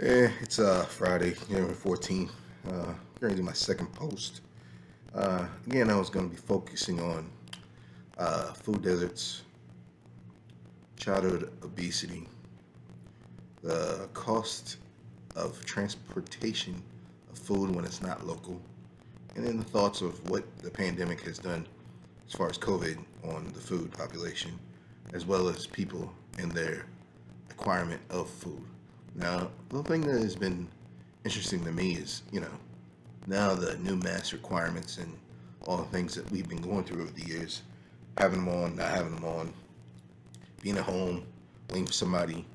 It's Friday, January 14th. Going to do my second post. Again, I was going to be focusing on food deserts, childhood obesity, the cost of transportation of food when it's not local, and then the thoughts of what the pandemic has done as far as COVID on the food population, as well as people and their acquirement of food. Now, the thing that has been interesting to me is, now the new mass requirements and all the things that we've been going through over the years, having them on, not having them on, being at home, waiting for somebody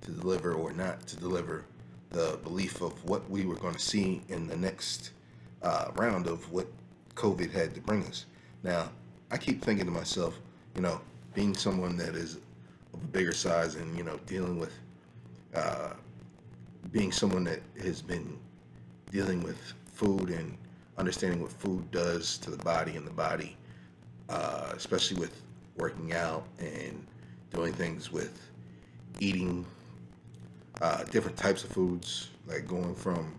to deliver or not to deliver, the belief of what we were going to see in the next round of what COVID had to bring us. Now, I keep thinking to myself, you know, being someone that is of a bigger size and, dealing with uh, being someone that has been dealing with food and understanding what food does to the body and the body, especially with working out and doing things with eating different types of foods, like going from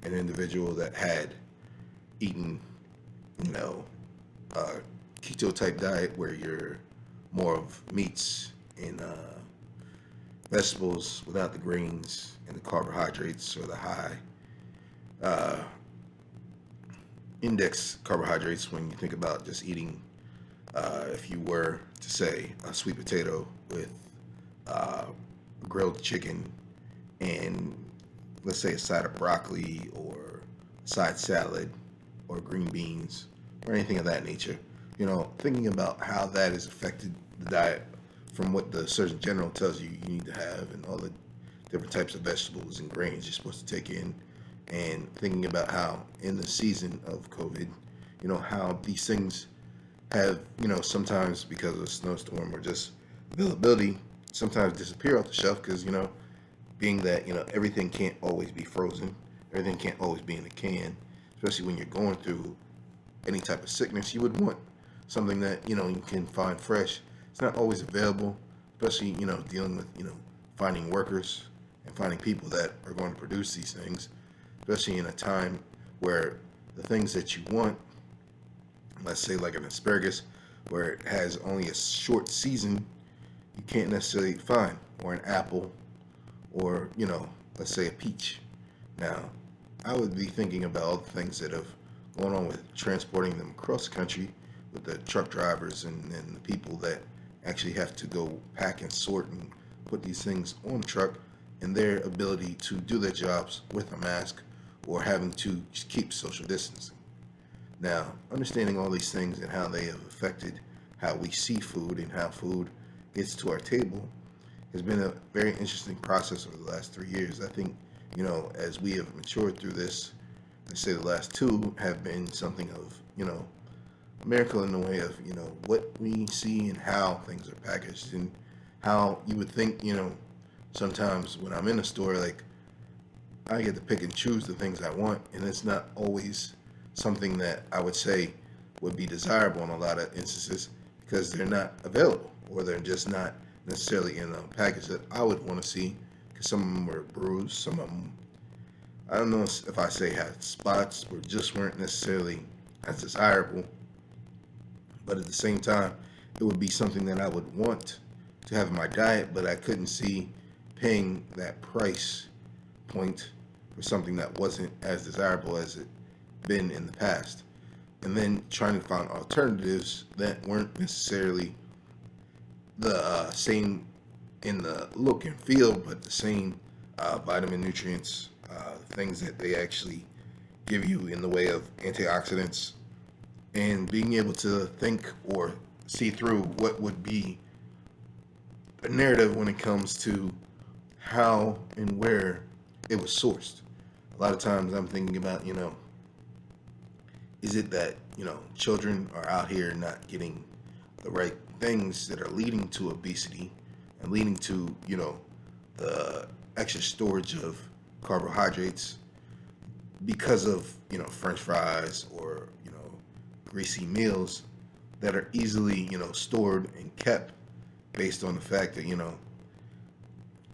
an individual that had eaten, you know, a keto type diet where you're more of meats and vegetables without the grains and the carbohydrates or the high uh, index carbohydrates when you think about just eating, if you were to say a sweet potato with uh, grilled chicken and let's say a side of broccoli or a side salad or green beans or anything of that nature. Thinking about how that has affected the diet from what the Surgeon General tells you you need to have and all the different types of vegetables and grains you're supposed to take in, and thinking about how in the season of COVID, how these things have, sometimes because of a snowstorm or just availability, sometimes disappear off the shelf because, being that, everything can't always be frozen, everything can't always be in a can, especially when you're going through any type of sickness, you would want something that, you can find fresh. It's not always available, especially, dealing with, finding workers and finding people that are going to produce these things, especially in a time where the things that you want, let's say like an asparagus, where it has only a short season, you can't necessarily find, or an apple, or, let's say a peach. Now, I would be thinking about all the things that have gone on with transporting them across the country with the truck drivers and the people that actually have to go pack and sort and put these things on the truck, and their ability to do their jobs with a mask or having to keep social distancing. Now, understanding all these things and how they have affected how we see food and how food gets to our table has been a very interesting process over the last 3 years. I think, as we have matured through this, I say the last two have been something of, a miracle in the way of, what we see and how things are packaged and how you would think, sometimes when I'm in a store, like I get to pick and choose the things I want, and it's not always something that I would say would be desirable in a lot of instances because they're not available or they're just not necessarily in a package that I would want to see because some of them were bruised, some of them, I don't know if I say had spots or just weren't necessarily as desirable, but at the same time, it would be something that I would want to have in my diet, but I couldn't see paying that price point for something that wasn't as desirable as it been in the past. And then trying to find alternatives that weren't necessarily the same in the look and feel, but the same vitamin nutrients, things that they actually give you in the way of antioxidants, and being able to think or see through what would be a narrative when it comes to how and where it was sourced. A lot of times I'm thinking about, is it that, children are out here not getting the right things that are leading to obesity and leading to, the extra storage of carbohydrates because of, French fries or, greasy meals that are easily, stored and kept based on the fact that,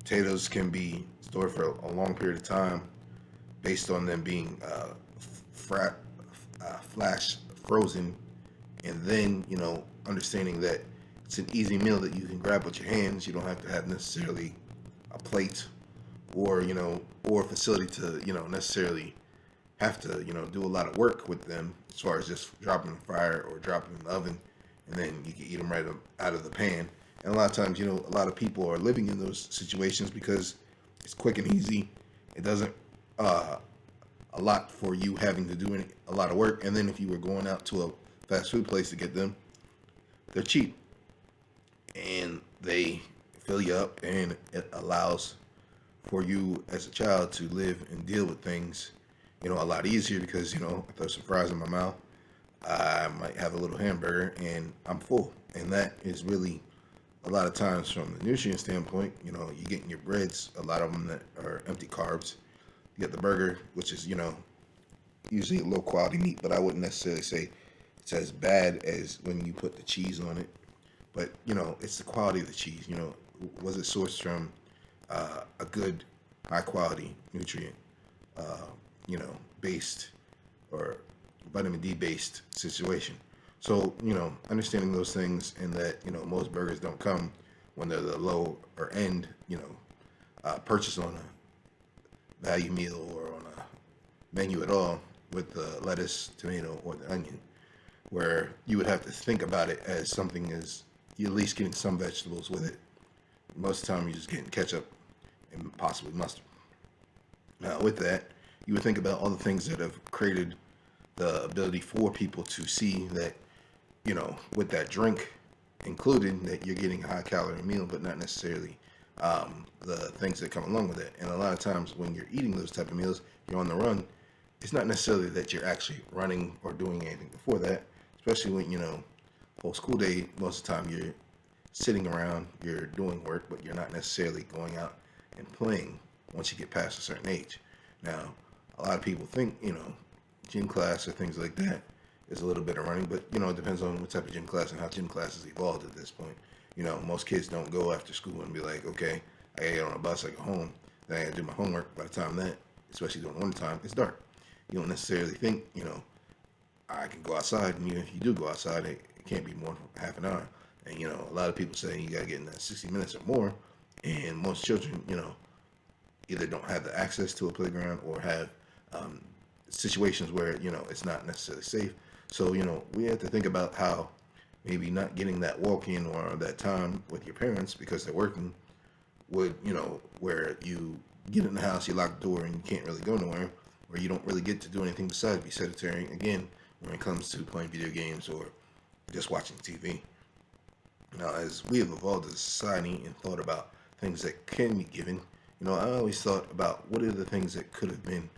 potatoes can be stored for a long period of time based on them being fra- flash frozen, and then understanding that it's an easy meal that you can grab with your hands. You don't have to have necessarily a plate or or a facility to necessarily have to do a lot of work with them as far as just dropping in the fryer or dropping in the oven, and then you can eat them right out of the pan. And a lot of times, a lot of people are living in those situations because it's quick and easy. It doesn't a lot for you having to do a lot of work. And then if you were going out to a fast food place to get them, they're cheap and they fill you up, and it allows for you as a child to live and deal with things, a lot easier because, I throw some fries in my mouth, I might have a little hamburger and I'm full. And that is really a lot of times from the nutrient standpoint, you're getting your breads, a lot of them that are empty carbs. You get the burger, which is, usually a low quality meat, but I wouldn't necessarily say it's as bad as when you put the cheese on it. But, it's the quality of the cheese. Was it sourced from a good, high quality nutrient, uh, based or vitamin D based situation? So, understanding those things, and that, most burgers don't come when they're the low or end, purchase on a value meal or on a menu at all with the lettuce, tomato, or the onion, where you would have to think about it as something as you're at least getting some vegetables with it. Most of the time, you're just getting ketchup and possibly mustard. Now, with that, you would think about all the things that have created the ability for people to see that, with that drink included, that you're getting a high calorie meal, but not necessarily the things that come along with it. And a lot of times when you're eating those type of meals, you're on the run. It's not necessarily that you're actually running or doing anything before that, especially when, whole school day, most of the time you're sitting around, you're doing work, but you're not necessarily going out and playing once you get past a certain age. Now, a lot of people think, gym class or things like that is a little bit of running, but, it depends on what type of gym class and how gym classes evolved at this point. Most kids don't go after school and be like, okay, I gotta get on a bus, I go home, then I gotta do my homework. By the time that, especially during winter time, it's dark. You don't necessarily think, I can go outside, and even if you do go outside, it can't be more than half an hour. And, a lot of people say you gotta get in that 60 minutes or more, and most children, either don't have the access to a playground or have situations where, it's not necessarily safe. So, we have to think about how maybe not getting that walk in or that time with your parents because they're working would, where you get in the house, you lock the door, and you can't really go nowhere, where you don't really get to do anything besides be sedentary, again, when it comes to playing video games or just watching TV. Now, as we have evolved as a society and thought about things that can be given, I always thought about what are the things that could have been,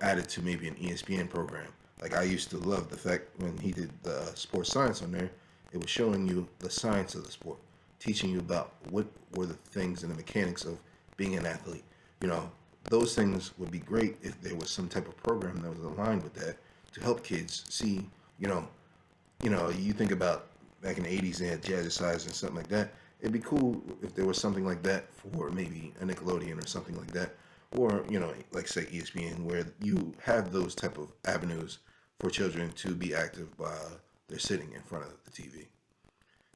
added to maybe an ESPN program. Like, I used to love the fact when he did the sports science on there, it was showing you the science of the sport, teaching you about what were the things and the mechanics of being an athlete. You know, those things would be great if there was some type of program that was aligned with that to help kids see, you think about back in the 80s, they had jazzercise and something like that. It'd be cool if there was something like that for maybe a Nickelodeon or something like that. Or, like say ESPN, where you have those type of avenues for children to be active while they're sitting in front of the TV.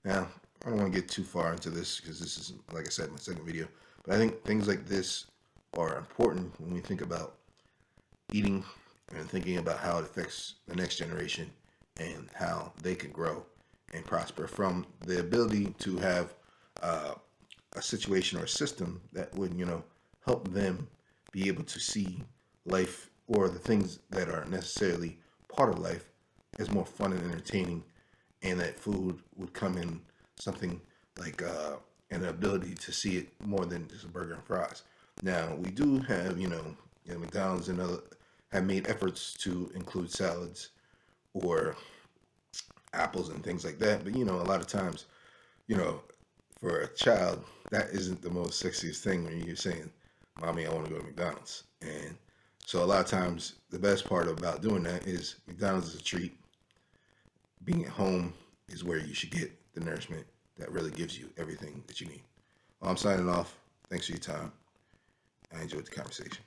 Now, I don't want to get too far into this because this is, like I said, my second video. But I think things like this are important when we think about eating and thinking about how it affects the next generation and how they can grow and prosper from the ability to have uh, a situation or a system that would, help them be able to see life or the things that are necessarily part of life as more fun and entertaining, and that food would come in something like an ability to see it more than just a burger and fries. Now, we do have, McDonald's and other have made efforts to include salads or apples and things like that. But, a lot of times, you know, for a child, that isn't the most sexiest thing when you're saying, Mommy, I want to go to McDonald's. And so a lot of times, the best part about doing that is McDonald's is a treat. Being at home is where you should get the nourishment that really gives you everything that you need. Well, I'm signing off. Thanks for your time. I enjoyed the conversation.